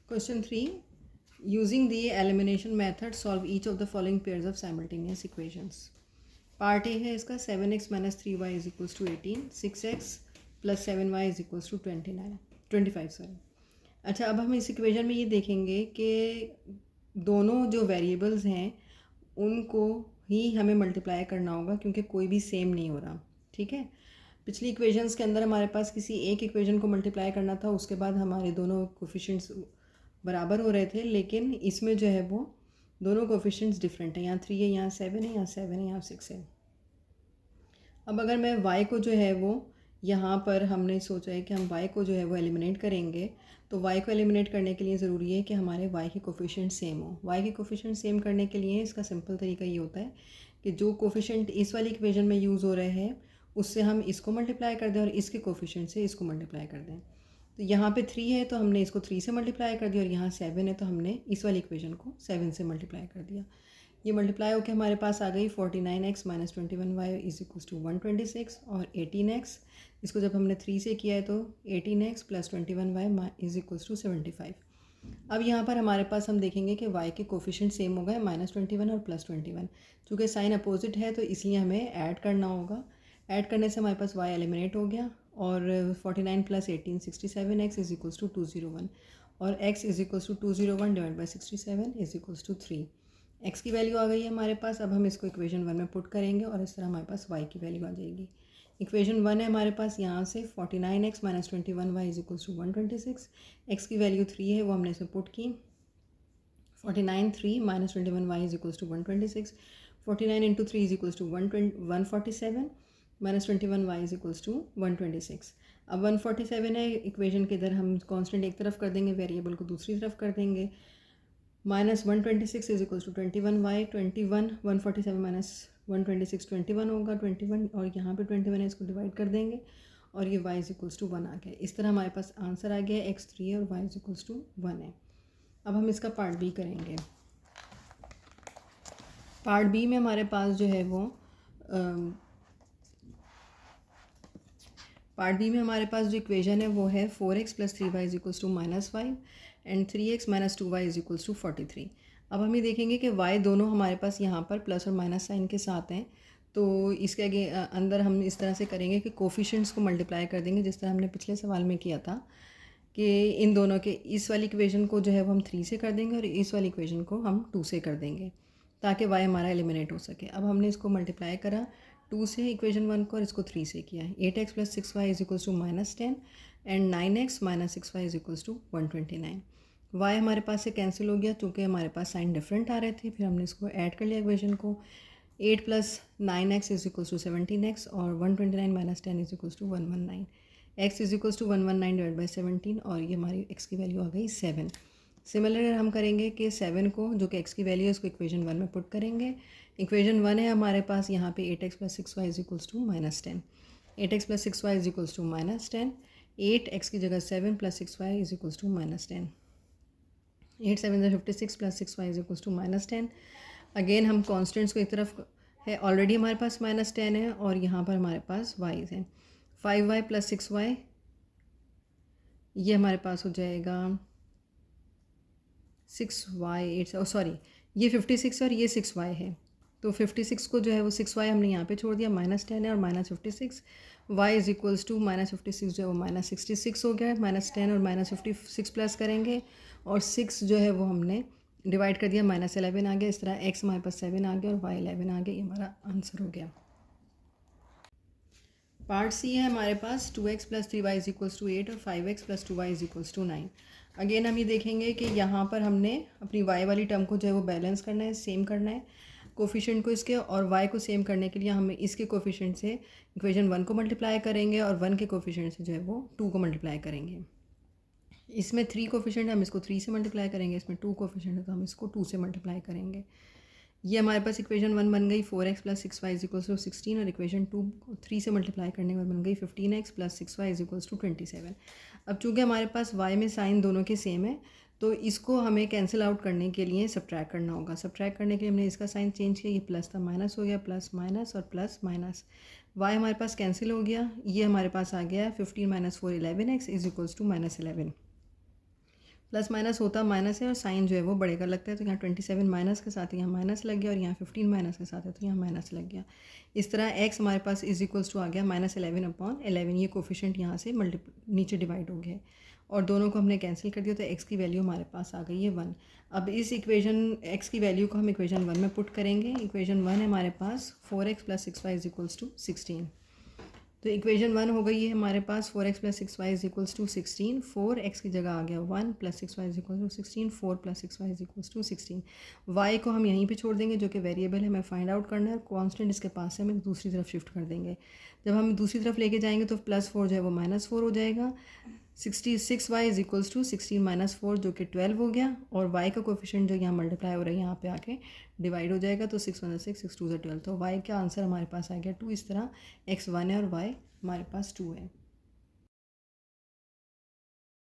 Question 3. Using the elimination method, solve each of the following pairs of simultaneous equations. Part A है इसका 7x minus 3y is equals to 18, 6x plus 7y is equals to 25 sorry. अच्छा, अब हम इस equation में ये देखेंगे कि दोनों जो वेरिएबल्स हैं उनको ही हमें मल्टीप्लाई करना होगा क्योंकि कोई भी सेम नहीं हो रहा। ठीक है, पिछली इक्वेशंस के अंदर हमारे पास किसी एक इक्वेशन को मल्टीप्लाई करना था, उसके बाद हमारे दोनों कोफिशिएंट्स बराबर हो रहे थे, लेकिन इसमें जो है वो दोनों कोफिशिएंट्स डिफरेंट हैं। यहाँ 3 है, यहाँ 7 है, यहाँ 7 है, यहाँ 6 है। अब अगर मैं y को जो है वो यहाँ पर हमने सोचा है कि हम y को जो है वो एलिमिनेट करेंगे, तो y को एलिमिनेट करने के लिए ज़रूरी है कि हमारे y के कोफिशिएंट सेम हो। y के कोफिशिएंट सेम करने के लिए इसका सिंपल तरीका ये होता है कि जो कोफिशिएंट इस वाली इक्वेशन में यूज़ हो रहे हैं उससे हम इसको मल्टीप्लाई कर दें और इसके कोफिशिएंट से इसको मल्टीप्लाई कर दें। तो यहाँ पे 3 है तो हमने इसको 3 से मल्टीप्लाई कर दिया, और यहाँ 7 है तो हमने इस वाली इक्वेशन को 7 से मल्टीप्लाई कर दिया। ये मल्टीप्लाई होकर हमारे पास आ गई 49x minus 21y is equals to 126, और 18x इसको जब हमने 3 से किया है तो 18x plus 21y is equals to 75। अब यहाँ पर हमारे पास हम देखेंगे कि y के कोफिशिएंट सेम हो गए, -21 और +21। चूँकि साइन अपोजिट है तो इसलिए हमें ऐड करना होगा। ऐड करने से हमारे पास y एलिमिनेट हो गया, और 49 plus 18 67x is equals to 201, और x is equals to 201 divide by 67 is equals to 3। x की वैल्यू आ गई है हमारे पास। अब हम इसको इक्वेशन 1 में पुट करेंगे और इस तरह हमारे पास y की वैल्यू आ जाएगी। इक्वेशन 1 है हमारे पास, यहाँ से 49x minus 21y is equals to 126। x की वैल्यू 3 है, वो हमने इसमें पुट की। 49 3 minus 21y is equals to 126। 49 into 3 is equals to 147 minus 21y is equals to 126। अब 147 है, इक्वेशन के इधर हम कांस्टेंट एक तरफ कर देंगे, वेरिएबल को दूसरी तरफ कर देंगे। Minus 126 is equals to 21y, 21 147 minus 126 21 होगा, 21 और यहाँ पे 21 है, इसको डिवाइड कर देंगे और ये y इज इक्वल्स टू 1 आ गया। इस तरह हमारे पास आंसर आ गया x 3 है और y इज इक्वल्स टू 1 है। अब हम इसका पार्ट बी करेंगे। पार्ट बी में हमारे पास जो है वो पार्ट बी में हमारे पास जो इक्वेशन है वो है 4x plus 3y is equals to -5 and 3x minus 2y is equals to 43। अब हम ये देखेंगे कि y दोनों हमारे पास यहाँ पर प्लस और माइनस साइन के साथ हैं, तो इसके आगे अंदर हम इस तरह से करेंगे कि कोफिशिएंट्स को मल्टीप्लाई कर देंगे, जिस तरह हमने पिछले सवाल में किया था कि इन दोनों के इस वाली इक्वेशन को जो है वो हम 3 से कर देंगे और इस वाली इक्वेशन को हम 2 से कर देंगे ताकि y हमारा एलिमिनेट हो सके। अब हमने इसको मल्टीप्लाई करा 2 से इक्वेशन 1 को और इसको 3 से किया। 8x plus 6y is equals to -10 and 9x minus 6y is equals to 129। y हमारे पास से कैंसिल हो गया क्योंकि हमारे पास साइन डिफरेंट आ रहे थे, फिर हमने इसको ऐड कर लिया इक्वेशन को। 8 plus 9x is equals to 17x और 129 minus 10 is equals to 119। x is equals to 119 divide by 17 और ये हमारी x की वैल्यू आ गई 7। सिमिलर हम करेंगे कि 7 को जो कि x की वैल्यू है उसको इक्वेशन 1 में पुट करेंगे। इक्वेशन 1 है हमारे पास यहाँ पे 8x plus 6y is equals to -10। 8x plus 6y is equals to -10। 8x की जगह 7 plus 6y is equals to -10। 8 7 56 plus 6y is equals to -10। Again हम कॉन्स्टेंट्स को एक तरफ है, ऑलरेडी हमारे पास -10 है और यहाँ पर हमारे पास y है। 5y प्लस 6y ये हमारे पास हो जाएगा 6y 8 सॉरी ये 56 और ये 6y है, तो 56 को जो है वो 6y हमने यहाँ पे छोड़ दिया, -10 है और -56। y इज इक्वल्स टू -56 जो है वो -66 हो गया। -10 और -56 प्लस करेंगे और 6 जो है वो हमने डिवाइड कर दिया, -11 आ गया। इस तरह x हमारे पास 7 आ गया और y 11 आ गया। ये हमारा आंसर हो गया। पार्ट सी है हमारे पास 2x plus 3y is equals to 8 और 5x plus 2y is equals to 9। Again हम ये देखेंगे कि यहाँ पर हमने अपनी y वाली टर्म को जो है वो बैलेंस करना है, सेम करना है कोफिशिएंट को इसके, और y को सेम करने के लिए हम इसके कोफिशिएंट से इक्वेशन 1 को मल्टीप्लाई करेंगे और 1 के कोफिशिएंट से जो है वो 2 को मल्टीप्लाई करेंगे। इसमें 3 कोफिशिएंट है, हम इसको 3 से मल्टीप्लाई करेंगे। इसमें 2 कोफिशिएंट है तो हम इसको 2 से मल्टीप्लाई करेंगे। ये हमारे पास इक्वेशन 1 बन गई 4x plus 6y is equals to 16, और इक्वेशन 2 3 से मल्टीप्लाई करने के बाद बन गई 15x plus 6y is equals to 27। अब चूँकि हमारे पास y में साइन दोनों के सेम है तो इसको हमें कैंसिल आउट करने के लिए सब्ट्रैक्ट करना होगा। सब्ट्रैक्ट करने के लिए हमने इसका साइन चेंज किया, ये प्लस था माइनस हो गया, प्लस माइनस और प्लस माइनस। y हमारे पास कैंसिल हो गया, ये हमारे पास आ गया 15 minus 4 11x is equals to -11। Plus minus होता माइनस है और साइन जो है वो बढ़ेगा लगता है, तो यहाँ 27 माइनस के साथ यहाँ माइनस लग गया और यहाँ 15 माइनस के साथ है तो यहाँ माइनस लग गया। इस तरह x हमारे पास इज इक्वल्स टू आ गया -11/11, ये कोफिशेंट यहाँ से नीचे डिवाइड हो गया और दोनों को हमने कैंसिल कर दिया तो x की वैल्यू हमारे पास आ गई है 1। अब इस इक्वेशन x की वैल्यू को हम इक्वेशन 1 में पुट करेंगे। इक्वेशन 1 है हमारे पास 4x + 6y is equals to 16। तो इक्वेशन 1 हो गई है हमारे पास 4x + 6y is equals to 16। 4x की जगह आ गया 1 + 6y is equals to 16। 4 + 6y is equals to 16। y को हम यहीं पे छोड़ देंगे जो कि वेरिएबल है, हमें फाइंड आउट करना है। कांस्टेंट इसके पास है, हम दूसरी तरफ शिफ्ट कर देंगे। जब हम दूसरी तरफ लेके जाएंगे तो +4 जो है वो -4 हो जाएगा। 66y इज इक्वल्स टू 16 - 4 जो कि 12 हो गया और y का कोफिशिएंट जो यहाँ मल्टीप्लाई हो रहा है यहाँ पे आके डिवाइड हो जाएगा तो 6 × 6 6 × 2 = 12। तो y का आंसर हमारे पास आ गया 2। इस तरह x 1 है और y हमारे पास 2 है।